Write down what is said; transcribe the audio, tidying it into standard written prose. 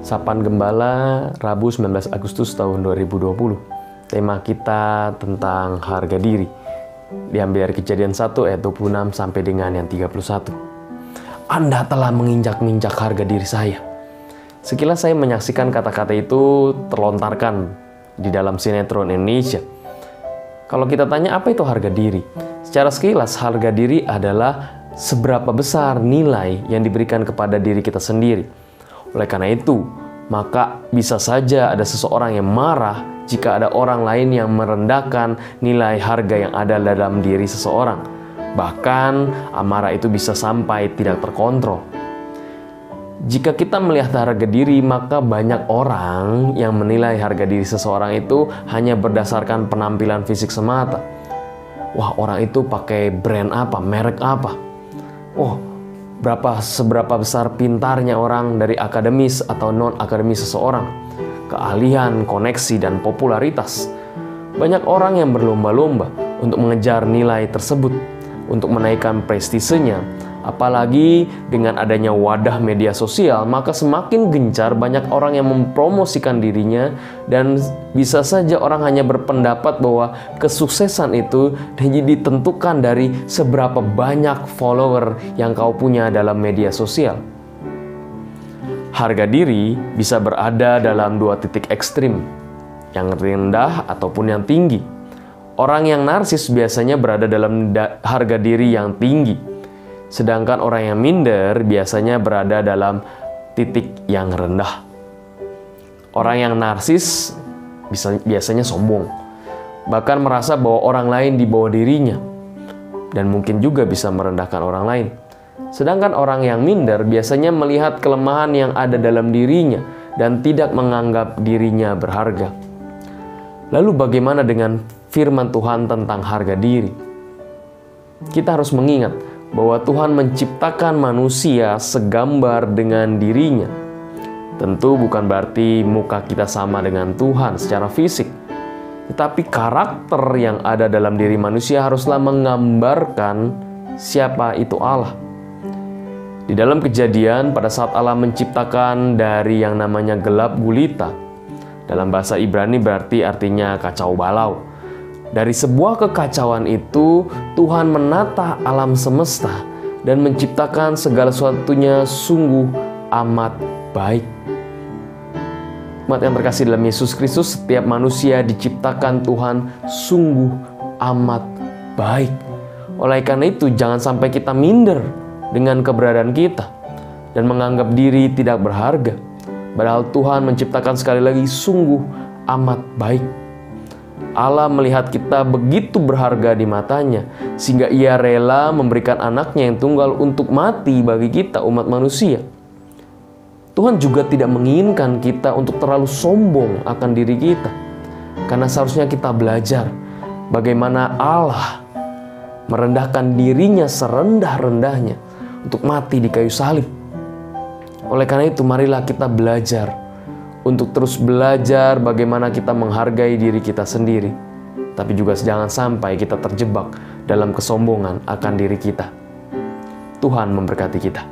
Sapaan Gembala, Rabu 19 Agustus tahun 2020. Tema kita tentang harga diri. Diambil dari Kejadian 1 ayat 26 sampai dengan yang 31. Anda telah menginjak-injak harga diri saya. Sekilas saya menyaksikan kata-kata itu terlontarkan di dalam sinetron Indonesia. Kalau kita tanya apa itu harga diri? Secara sekilas harga diri adalah seberapa besar nilai yang diberikan kepada diri kita sendiri. Oleh karena itu, maka bisa saja ada seseorang yang marah jika ada orang lain yang merendahkan nilai harga yang ada dalam diri seseorang. Bahkan, amarah itu bisa sampai tidak terkontrol. Jika kita melihat harga diri, maka banyak orang yang menilai harga diri seseorang itu hanya berdasarkan penampilan fisik semata. Wah, orang itu pakai brand apa, merek apa. Oh, seberapa besar pintarnya orang dari akademis atau non-akademis seseorang, keahlian, koneksi, dan popularitas. Banyak orang yang berlomba-lomba untuk mengejar nilai tersebut, untuk menaikkan prestisenya. Apalagi dengan adanya wadah media sosial, maka semakin gencar banyak orang yang mempromosikan dirinya, dan bisa saja orang hanya berpendapat bahwa kesuksesan itu ditentukan dari seberapa banyak follower yang kau punya dalam media sosial. Harga diri bisa berada dalam dua titik ekstrim, yang rendah ataupun yang tinggi. Orang yang narsis biasanya berada dalam harga diri yang tinggi. Sedangkan orang yang minder biasanya berada dalam titik yang rendah. Orang yang narsis biasanya sombong, bahkan merasa bahwa orang lain di bawah dirinya, dan mungkin juga bisa merendahkan orang lain. Sedangkan orang yang minder biasanya melihat kelemahan yang ada dalam dirinya dan tidak menganggap dirinya berharga. Lalu bagaimana dengan firman Tuhan tentang harga diri? Kita harus mengingat bahwa Tuhan menciptakan manusia segambar dengan dirinya. Tentu bukan berarti muka kita sama dengan Tuhan secara fisik, tetapi karakter yang ada dalam diri manusia haruslah menggambarkan siapa itu Allah. Di dalam Kejadian, pada saat Allah menciptakan dari yang namanya gelap gulita, dalam bahasa Ibrani berarti artinya kacau balau. Dari sebuah kekacauan itu, Tuhan menata alam semesta dan menciptakan segala sesuatunya sungguh amat baik. Umat yang terkasih dalam Yesus Kristus, setiap manusia diciptakan Tuhan sungguh amat baik. Oleh karena itu, jangan sampai kita minder dengan keberadaan kita dan menganggap diri tidak berharga. Padahal Tuhan menciptakan sekali lagi sungguh amat baik. Allah melihat kita begitu berharga di matanya, sehingga Ia rela memberikan anaknya yang tunggal untuk mati bagi kita, umat manusia. Tuhan juga tidak menginginkan kita untuk terlalu sombong akan diri kita, karena seharusnya kita belajar bagaimana Allah merendahkan dirinya serendah-rendahnya untuk mati di kayu salib. Oleh karena itu, marilah kita belajar untuk terus belajar bagaimana kita menghargai diri kita sendiri, tapi juga jangan sampai kita terjebak dalam kesombongan akan diri kita. Tuhan memberkati kita.